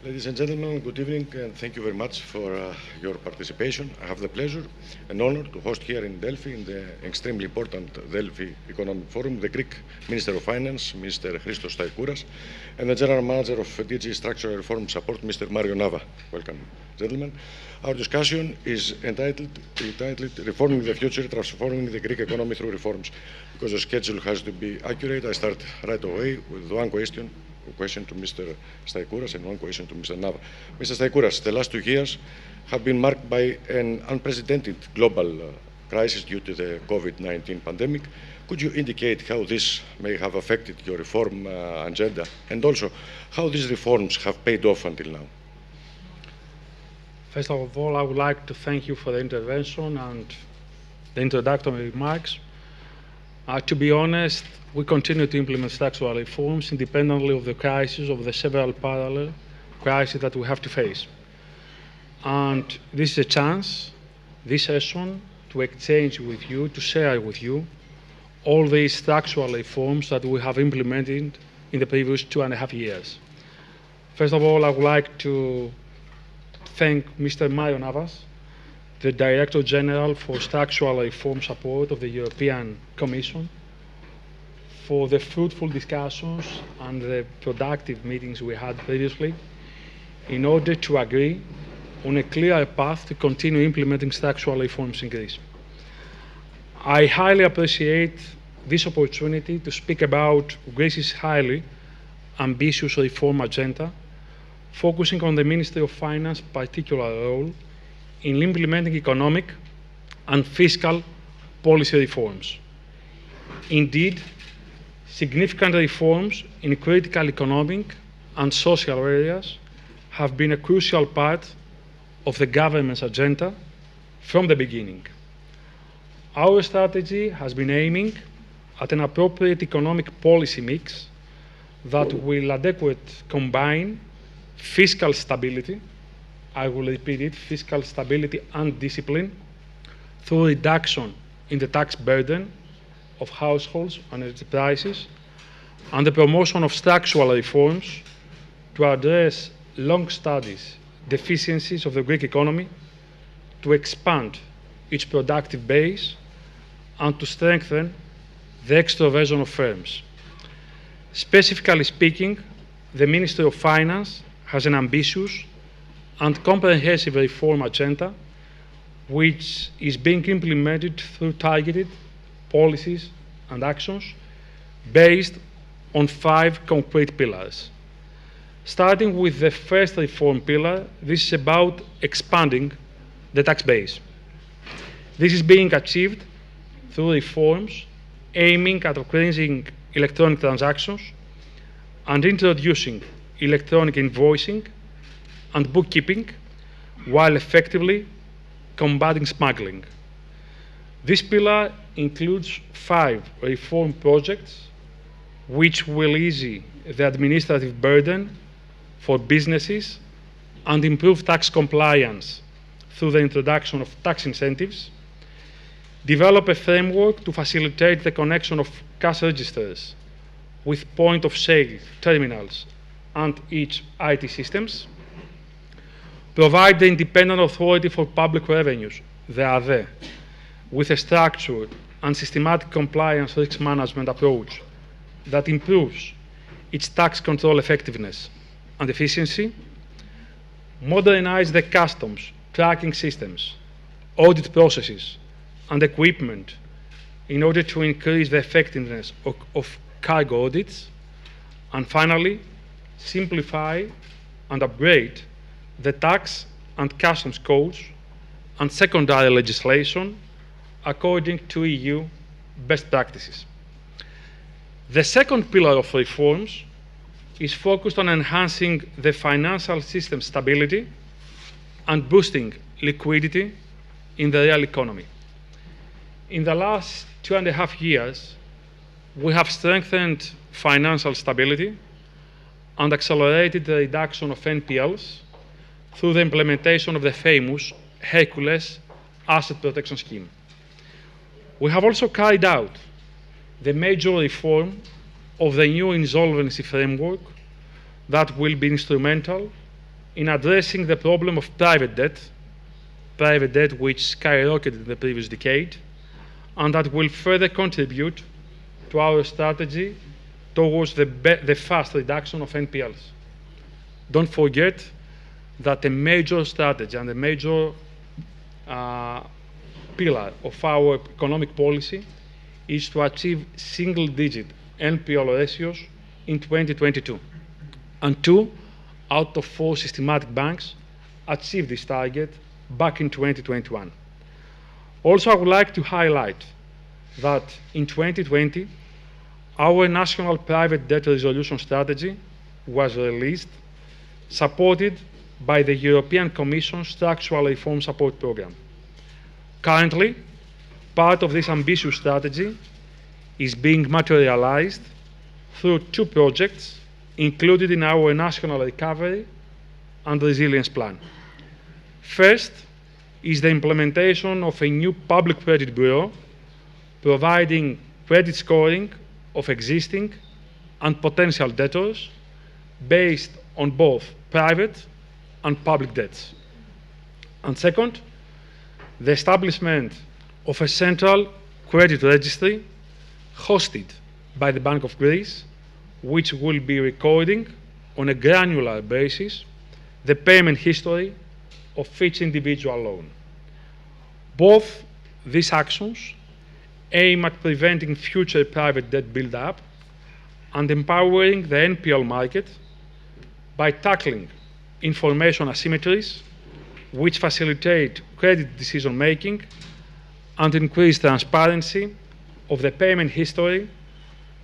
Ladies and gentlemen, good evening, and thank you very much for your participation. I have the pleasure and honor to host here in Delphi, in the extremely important Delphi Economic Forum, the Greek Minister of Finance, Mr. Christos Staikouras, and the General Manager of DG Structural Reform Support, Mr. Nava. Welcome, gentlemen. Our discussion is entitled Reforming the Future, Transforming the Greek Economy Through Reforms. Because the schedule has to be accurate, I start right away with one question to Mr. Staikouras and one question to Mr. Nava. Mr. Staikouras, the last 2 years have been marked by an unprecedented global crisis due to the COVID-19 pandemic. Could you indicate how this may have affected your reform agenda, and also how these reforms have paid off until now? First of all, I would like to thank you for the intervention and the introductory remarks. To be honest, we continue to implement structural reforms independently of the crisis, of the several parallel crises that we have to face. And this is a chance, this session, to exchange with you, to share with you all these structural reforms that we have implemented in the previous 2.5 years. First of all, I would like to thank Mr. Nava, the Director General for Structural Reform Support of the European Commission, for the fruitful discussions and the productive meetings we had previously in order to agree on a clear path to continue implementing structural reforms in Greece. I highly appreciate this opportunity to speak about Greece's highly ambitious reform agenda, focusing on the Ministry of Finance's particular role in implementing economic and fiscal policy reforms. Indeed, significant reforms in critical economic and social areas have been a crucial part of the government's agenda from the beginning. Our strategy has been aiming at an appropriate economic policy mix that will adequately combine fiscal stability, I will repeat it, fiscal stability and discipline, through reduction in the tax burden of households and enterprises, and the promotion of structural reforms to address long-standing deficiencies of the Greek economy, to expand its productive base, and to strengthen the extroversion of firms. Specifically speaking, the Ministry of Finance has an ambitious and comprehensive reform agenda, which is being implemented through targeted policies and actions based on 5 concrete pillars. Starting with the first reform pillar, this is about expanding the tax base. This is being achieved through reforms aiming at increasing electronic transactions and introducing electronic invoicing and bookkeeping, while effectively combating smuggling. This pillar includes 5 reform projects which will ease the administrative burden for businesses and improve tax compliance through the introduction of tax incentives, develop a framework to facilitate the connection of cash registers with point-of-sale terminals and each IT systems, provide the Independent Authority for Public Revenues, the ADE, with a structured and systematic compliance risk management approach that improves its tax control effectiveness and efficiency, modernize the customs tracking systems, audit processes, and equipment in order to increase the effectiveness of cargo audits, and finally, simplify and upgrade the tax and customs codes and secondary legislation according to EU best practices. The second pillar of reforms is focused on enhancing the financial system stability and boosting liquidity in the real economy. In the last 2.5 years, we have strengthened financial stability and accelerated the reduction of NPLs through the implementation of the famous Hercules asset protection scheme. We have also carried out the major reform of the new insolvency framework that will be instrumental in addressing the problem of private debt which skyrocketed in the previous decade, and that will further contribute to our strategy towards the fast reduction of NPLs. Don't forget that a major strategy and a major pillar of our economic policy is to achieve single-digit NPL ratios in 2022. And 2 out of 4 systematic banks achieved this target back in 2021. Also, I would like to highlight that in 2020, our national private debt resolution strategy was released, supported by the European Commission Structural Reform Support Programme. Currently, part of this ambitious strategy is being materialized through 2 projects included in our National Recovery and Resilience Plan. First is the implementation of a new public credit bureau providing credit scoring of existing and potential debtors based on both private and public debts. And second, the establishment of a central credit registry hosted by the Bank of Greece, which will be recording on a granular basis the payment history of each individual loan. Both these actions aim at preventing future private debt build-up and empowering the NPL market by tackling information asymmetries which facilitate credit decision-making and increase transparency of the payment history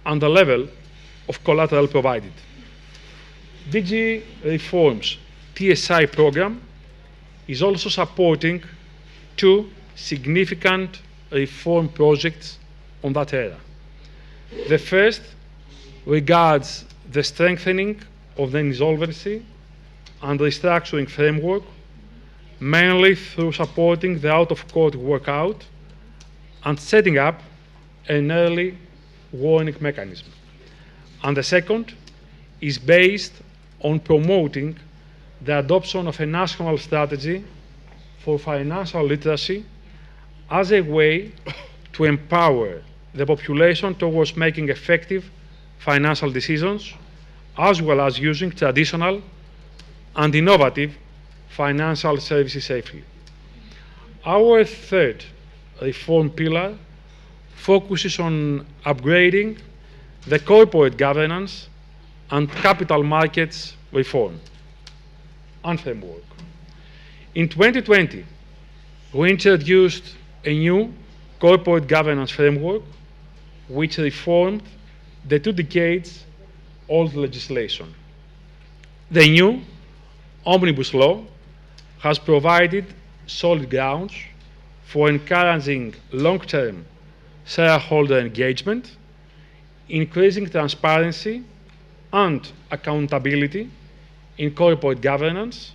and the level of collateral provided. DG Reform's TSI program is also supporting 2 significant reform projects on that area. The first regards the strengthening of the insolvency and restructuring framework, mainly through supporting the out-of-court workout and setting up an early warning mechanism. And the second is based on promoting the adoption of a national strategy for financial literacy as a way to empower the population towards making effective financial decisions, as well as using traditional and innovative financial services safely. Our third reform pillar focuses on upgrading the corporate governance and capital markets reform and framework. In 2020, we introduced a new corporate governance framework which reformed the 2 decades old legislation. The new Omnibus Law has provided solid grounds for encouraging long-term shareholder engagement, increasing transparency and accountability in corporate governance,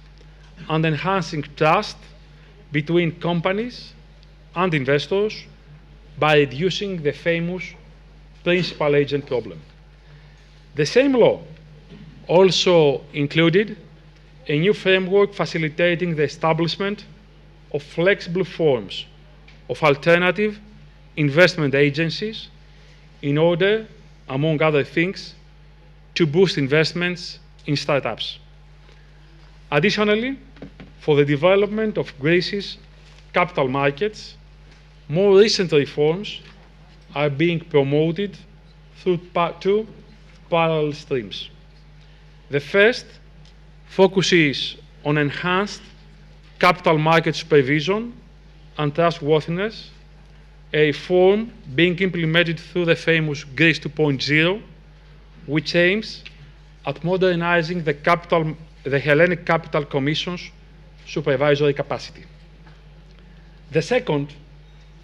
and enhancing trust between companies and investors by reducing the famous principal agent problem. The same law also included a new framework facilitating the establishment of flexible forms of alternative investment agencies in order, among other things, to boost investments in startups. Additionally, for the development of Greece's capital markets, more recent reforms are being promoted through 2 parallel streams. The first focuses on enhanced capital market supervision and trustworthiness, a reform being implemented through the famous Greece 2.0, which aims at modernizing the Hellenic Capital Commission's supervisory capacity. The second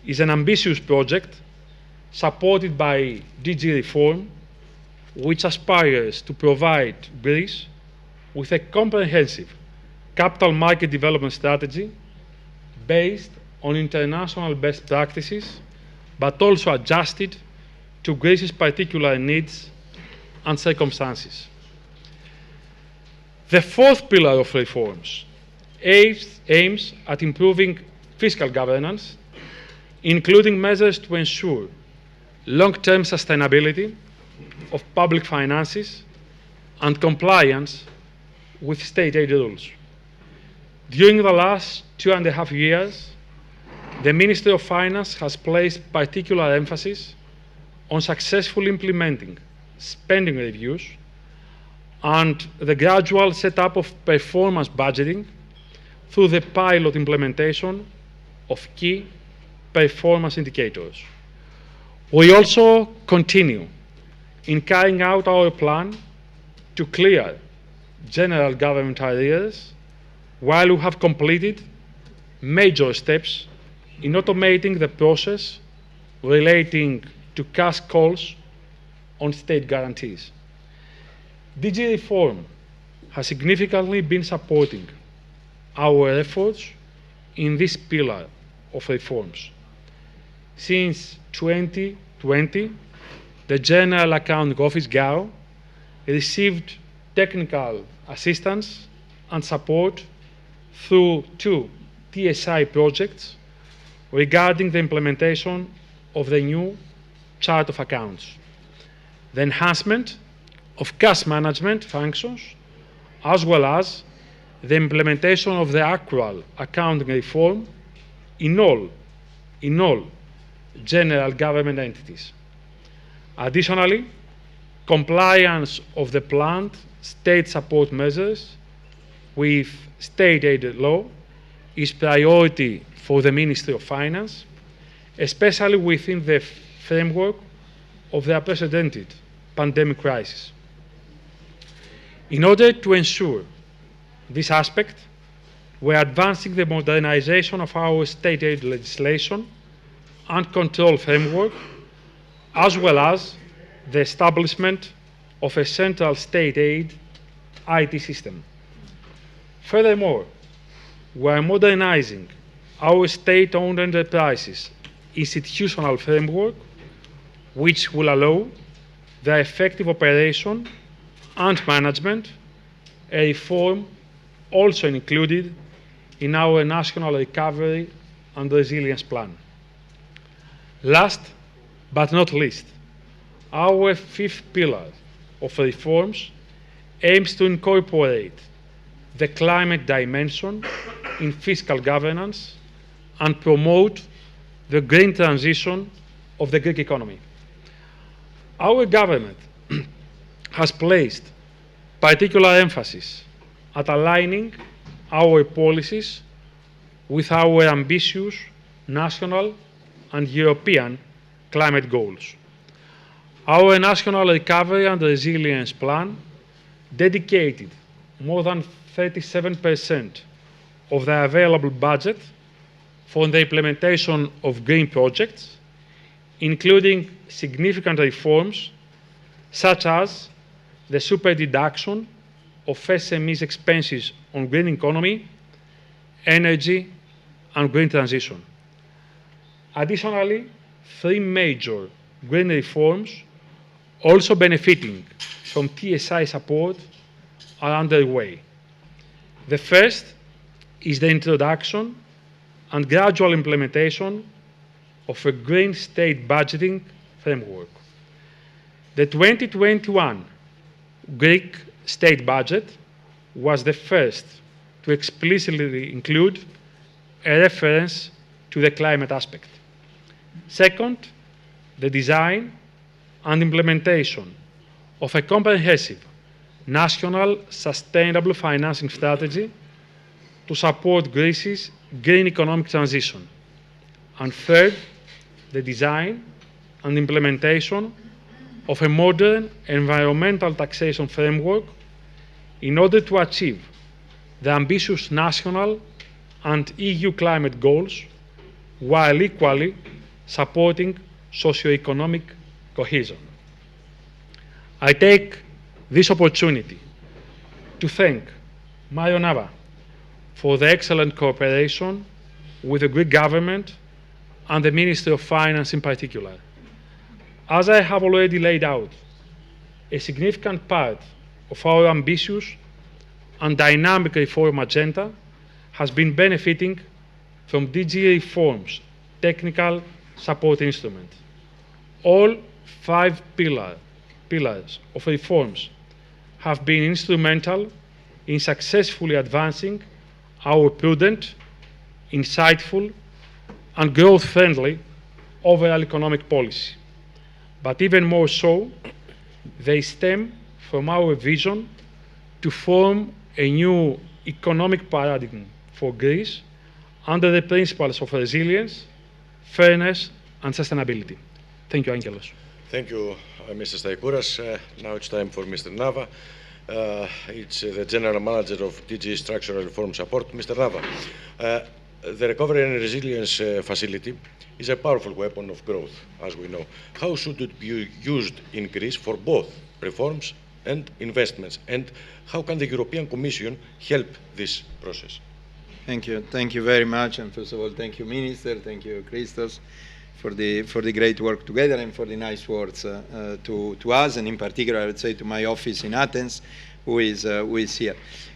is an ambitious project supported by DG Reform, which aspires to provide Greece with a comprehensive capital market development strategy based on international best practices, but also adjusted to Greece's particular needs and circumstances. The fourth pillar of reforms aims at improving fiscal governance, including measures to ensure long-term sustainability of public finances and compliance with state aid rules. During the last 2.5 years, the Ministry of Finance has placed particular emphasis on successfully implementing spending reviews and the gradual setup of performance budgeting through the pilot implementation of key performance indicators. We also continue in carrying out our plan to clear general government arrears, while we have completed major steps in automating the process relating to cash calls on state guarantees. DG reform has significantly been supporting our efforts in this pillar of reforms. Since 2020, the General Accounting Office, GAO, received technical assistance and support through 2 TSI projects regarding the implementation of the new chart of accounts, the enhancement of cash management functions, as well as the implementation of the actual accounting reform in all general government entities. Additionally, compliance of the planned state support measures with state aid law is priority for the Ministry of Finance, especially within the framework of the unprecedented pandemic crisis. In order to ensure this aspect, we are advancing the modernization of our state aid legislation and control framework, as well as the establishment of a central state aid IT system. Furthermore, we are modernizing our state-owned enterprises institutional framework, which will allow their effective operation and management, a reform also included in our National Recovery and Resilience Plan. Last but not least, our fifth pillar of reforms aims to incorporate the climate dimension in fiscal governance and promote the green transition of the Greek economy. Our government has placed particular emphasis at aligning our policies with our ambitious national and European climate goals. Our National Recovery and Resilience Plan dedicated more than 37% of the available budget for the implementation of green projects, including significant reforms such as the super deduction of SMEs expenses on green economy, energy, and green transition. Additionally, 3 major green reforms also benefiting from TSI support are underway. The first is the introduction and gradual implementation of a green state budgeting framework. The 2021 Greek state budget was the first to explicitly include a reference to the climate aspect. Second, the design and implementation of a comprehensive national sustainable financing strategy to support Greece's green economic transition. And third, the design and implementation of a modern environmental taxation framework in order to achieve the ambitious national and EU climate goals while equally supporting socio-economic cohesion. I take this opportunity to thank Mario Nava for the excellent cooperation with the Greek government and the Ministry of Finance in particular. As I have already laid out, a significant part of our ambitious and dynamic reform agenda has been benefiting from DG reforms, technical support instrument. All 5 pillars of reforms have been instrumental in successfully advancing our prudent, insightful, and growth-friendly overall economic policy. But even more so, they stem from our vision to form a new economic paradigm for Greece under the principles of resilience, fairness, and sustainability. Thank you, Angelos. Thank you, Mr. Staikouras. Now it's time for Mr. Nava. It's the General Manager of DG Structural Reform Support. Mr. Nava, the Recovery and Resilience Facility is a powerful weapon of growth, as we know. How should it be used in Greece for both reforms and investments? And how can the European Commission help this process? Thank you. Thank you very much. And first of all, thank you, Minister. Thank you, Christos, for the great work together and for the nice words to us, and in particular, I would say to my office in Athens, who is here.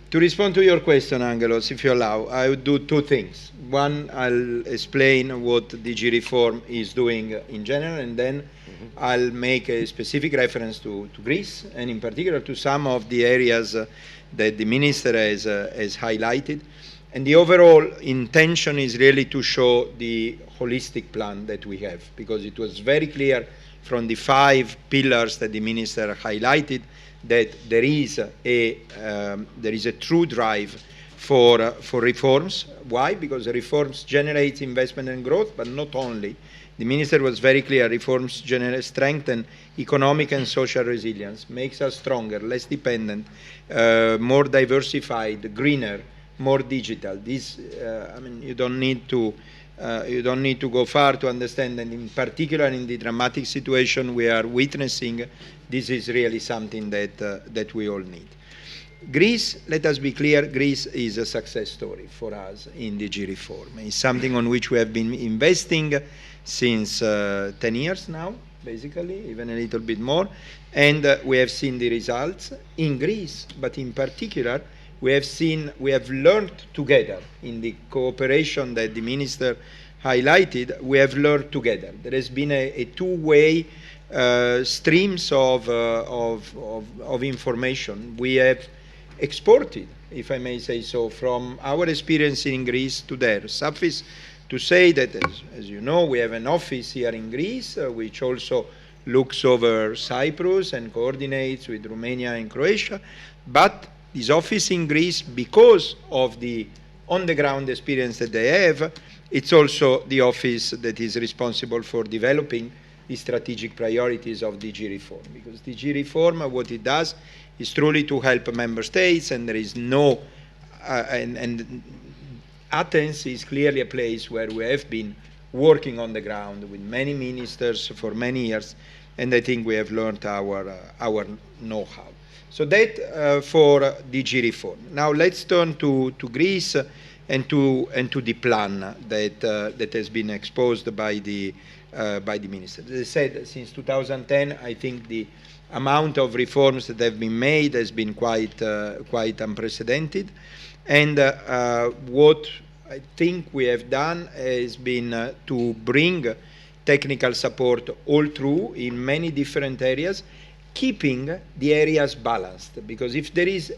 To respond to your question, Angelos, if you allow, I would do two things. One, I'll explain what DG Reform is doing in general, and then I'll make a specific reference to Greece, and in particular to some of the areas that the Minister has highlighted. And the overall intention is really to show the holistic plan that we have, because it was very clear from the 5 pillars that the Minister highlighted that there is a true drive for reforms. Why? Because the reforms generate investment and growth, but not only. The Minister was very clear, reforms strengthen economic and social resilience, makes us stronger, less dependent, more diversified, greener, more digital. This, you don't need to go far to understand, and in particular in the dramatic situation we are witnessing, this is really something that we all need. Greece, let us be clear, Greece is a success story for us in DG Reform. It's something on which we have been investing since 10 years now, basically, even a little bit more, and we have seen the results in Greece, but in particular, we have learned together in the cooperation that the Minister highlighted. We have learned together. There has been a two-way streams of information. We have exported, if I may say so, from our experience in Greece to theirs. Suffice to say that, as you know, we have an office here in Greece, which also looks over Cyprus and coordinates with Romania and Croatia, but this office in Greece, because of the on-the-ground experience that they have, it's also the office that is responsible for developing the strategic priorities of DG Reform. Because DG Reform, what it does is truly to help member states, and there is no, and Athens is clearly a place where we have been working on the ground with many ministers for many years, and I think we have learned our know-how. So that for DG Reform. Now let's turn to Greece and to the plan that has been exposed by the Minister. As I said, since 2010, I think the amount of reforms that have been made has been quite unprecedented. And what I think we have done has been to bring technical support all through in many different areas, keeping the areas balanced. Because if there is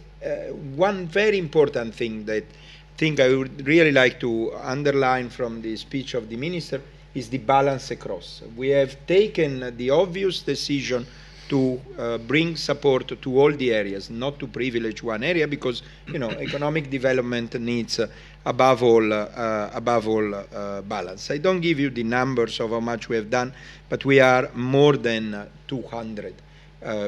one very important thing that I think I would really like to underline from the speech of the Minister is the balance across. We have taken the obvious decision to bring support to all the areas, not to privilege one area, because economic development needs above all balance. I don't give you the numbers of how much we have done, but we are more than 200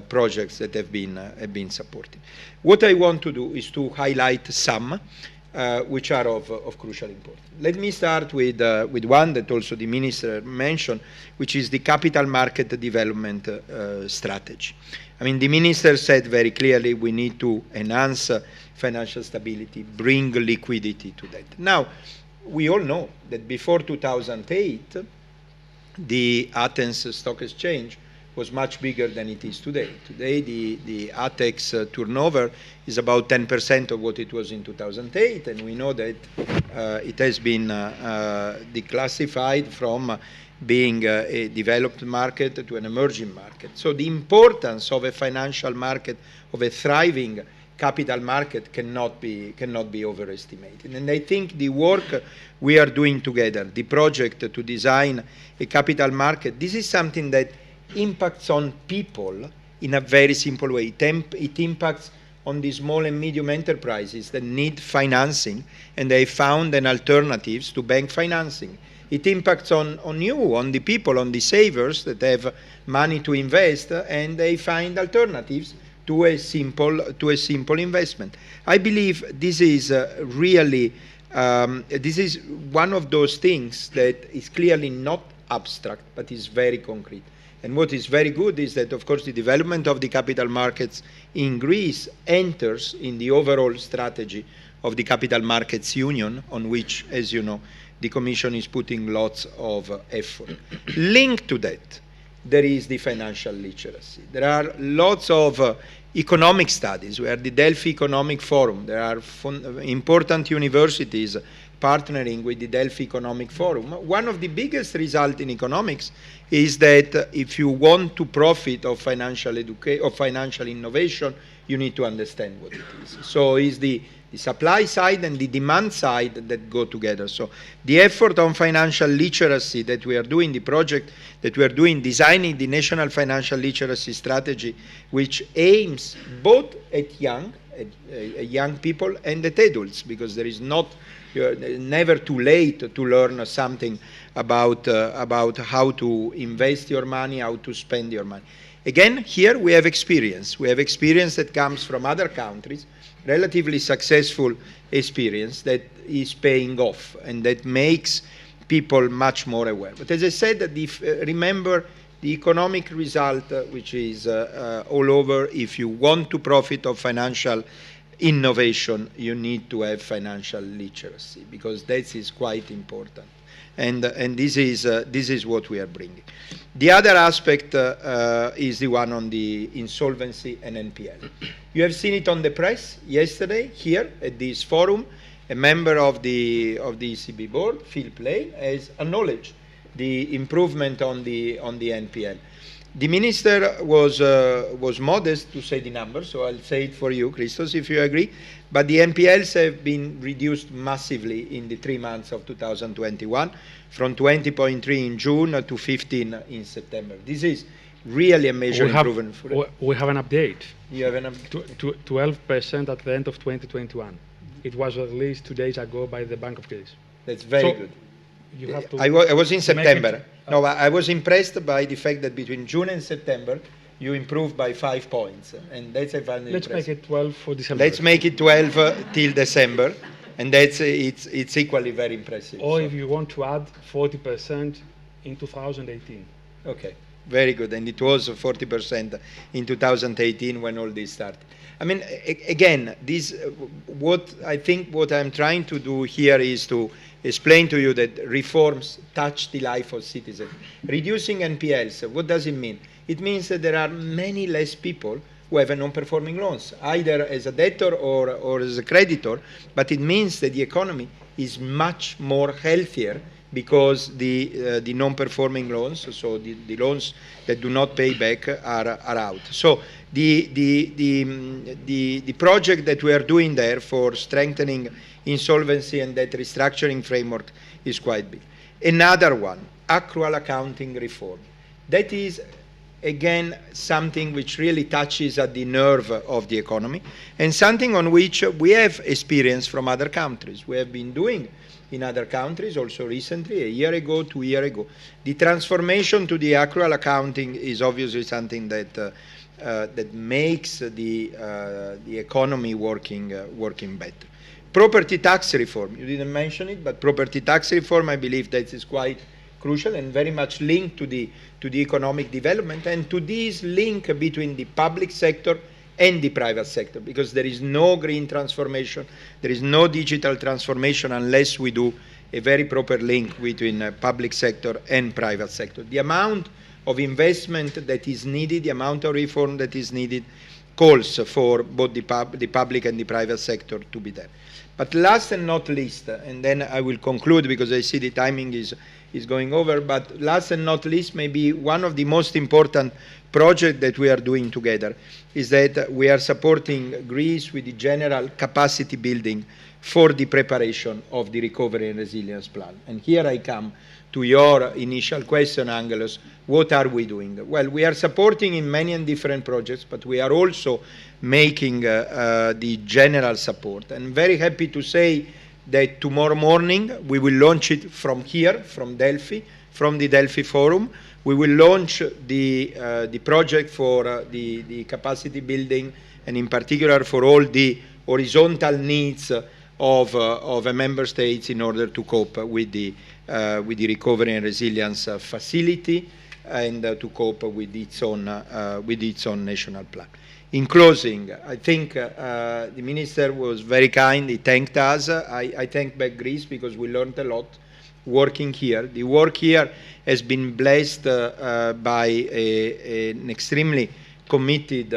projects that have been supported. What I want to do is to highlight some which are of crucial importance. Let me start with one that also the Minister mentioned, which is the capital market development strategy. I mean, the Minister said very clearly we need to enhance financial stability, bring liquidity to that. Now, we all know that before 2008, the Athens Stock Exchange was much bigger than it is today. Today, the ATEX turnover is about 10% of what it was in 2008, and we know that it has been declassified from being a developed market to an emerging market. So the importance of a financial market, of a thriving capital market, cannot be overestimated. And I think the work we are doing together, the project to design a capital market, this is something that impacts on people in a very simple way. It impacts on the small and medium enterprises that need financing, and they found an alternatives to bank financing. It impacts on you, on the people, on the savers that have money to invest, and they find alternatives to a simple investment. I believe this is really this is one of those things that is clearly not abstract, but is very concrete. And what is very good is that, of course, the development of the capital markets in Greece enters in the overall strategy of the Capital Markets Union, on which, as you know, the Commission is putting lots of effort. Linked to that, there is the financial literacy. There are lots of economic studies. We are the Delphi Economic Forum. There are important universities partnering with the Delphi Economic Forum. One of the biggest results in economics is that if you want to profit of financial innovation, you need to understand what it is. So it's the supply side and the demand side that go together. So the effort on financial literacy that we are doing, the project that we are doing, designing the National Financial Literacy Strategy, which aims both at young people and at adults, because there is never too late to learn something about how to invest your money, how to spend your money. Again, here we have experience. We have experience that comes from other countries, relatively successful experience that is paying off and that makes people much more aware. But as I said, remember the economic result, which is all over. If you want to profit of financial innovation, you need to have financial literacy, because that is quite important. And this is what we are bringing. The other aspect is the one on the insolvency and NPL. You have seen it on the press yesterday here at this forum. A member of the ECB board, Phil Play, has acknowledged the improvement on the NPL. The minister was modest to say the number, so I'll say it for you, Christos, if you agree. But the NPLs have been reduced massively in the 3 months of 2021, from 20.3 in June to 15 in September. This is really a major improvement. We have an update. You have an update? 12% at the end of 2021. It was released 2 days ago by the Bank of Greece. That's very good. You have to I was in September. No, I was impressed by the fact that between June and September, you improved by 5 points. And that's a very Let's make it 12 for December. Let's make it 12 till December. And it's equally very impressive. Or so, if you want to add 40% in 2018. Okay, very good. And it was 40% in 2018 when all this started. I mean, again, what I'm trying to do here is to explain to you that reforms touch the life of citizens. Reducing NPLs, what does it mean? It means that there are many less people who have non-performing loans, either as a debtor or as a creditor, but it means that the economy is much more healthier because the non-performing loans, so the loans that do not pay back are out. So the project that we are doing there for strengthening insolvency and debt restructuring framework is quite big. Another one, accrual accounting reform. That is, again, something which really touches at the nerve of the economy, and something on which we have experience from other countries. We have been doing in other countries also recently, a year ago, 2 years ago. The transformation to the accrual accounting is obviously something that makes the economy working better. Property tax reform, you didn't mention it, but property tax reform, I believe that is quite crucial and very much linked to the economic development and to this link between the public sector and the private sector, because there is no green transformation, there is no digital transformation unless we do a very proper link between public sector and private sector. The amount of investment that is needed, the amount of reform that is needed, calls for both the public and the private sector to be there. But last and not least, and then I will conclude because I see the timing is going over, but last and not least, maybe one of the most important projects that we are doing together is that we are supporting Greece with the general capacity building for the preparation of the recovery and resilience plan. And here I come to your initial question, Angelos, what are we doing? Well, we are supporting in many and different projects, but we are also making the general support. And I'm very happy to say that tomorrow morning we will launch it from here, from Delphi, from the Delphi Forum. We will launch the project for the capacity building, and in particular for all the horizontal needs of a member states in order to cope with the recovery and resilience facility and to cope with its own national plan. In closing, I think the minister was very kind. He thanked us. I thank back Greece because we learned a lot working here. The work here has been blessed by an extremely committed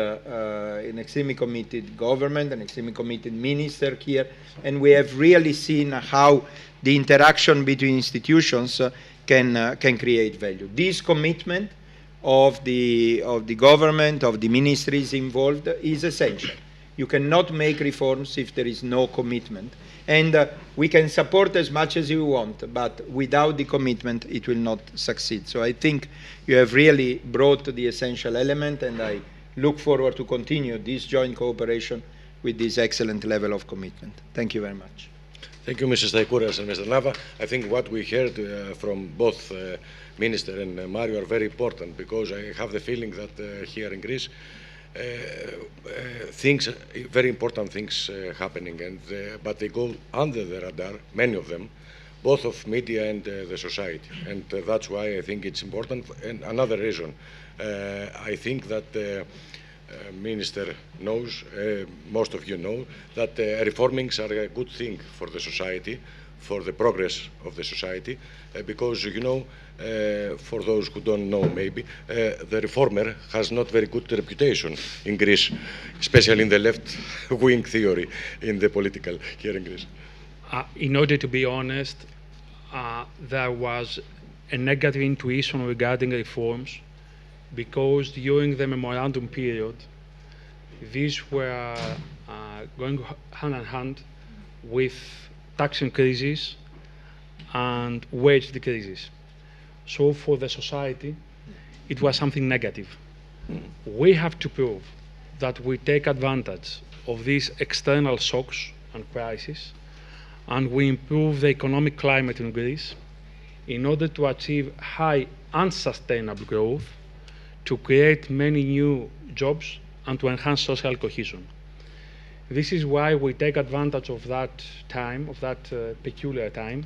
government, an extremely committed minister here, and we have really seen how the interaction between institutions can create value. This commitment of the government, of the ministries involved, is essential. You cannot make reforms if there is no commitment. And we can support as much as you want, but without the commitment, it will not succeed. So I think you have really brought the essential element, and I look forward to continue this joint cooperation with this excellent level of commitment. Thank you very much. Thank you, Mrs. Staikouras and Mr. Nava. I think what we heard from both Minister and Mario are very important, because I have the feeling that here in Greece, very important things happening, but they go under the radar, many of them, both of media and the society. And that's why I think it's important. And another reason, I think that Minister knows, most of you know, that reformings are a good thing for the society, for the progress of the society, because, you know, for those who don't know maybe, the reformer has not very good reputation in Greece, especially in the left-wing theory in the political here in Greece. In order to be honest, there was a negative intuition regarding reforms, because during the memorandum period, these were going hand in hand with tax increases and wage decreases. So for the society, it was something negative. We have to prove that we take advantage of these external shocks and crises, and we improve the economic climate in Greece in order to achieve high and sustainable growth, to create many new jobs, and to enhance social cohesion. This is why we take advantage of that time, of that peculiar time,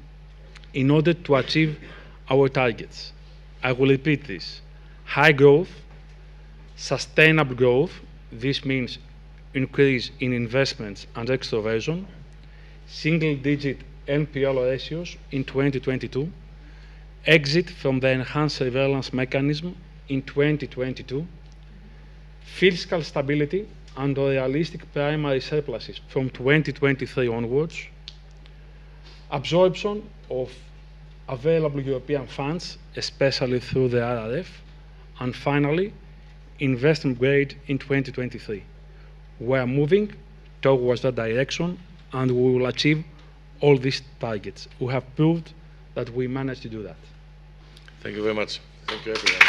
in order to achieve our targets. I will repeat this: high growth, sustainable growth. This means increase in investments and extroversion, single-digit NPL ratios in 2022, exit from the enhanced surveillance mechanism in 2022, fiscal stability and realistic primary surpluses from 2023 onwards, absorption of available European funds, especially through the RRF, and finally, investment grade in 2023. We are moving towards that direction, and we will achieve all these targets. We have proved that we managed to do that. Thank you very much. Thank you, everyone.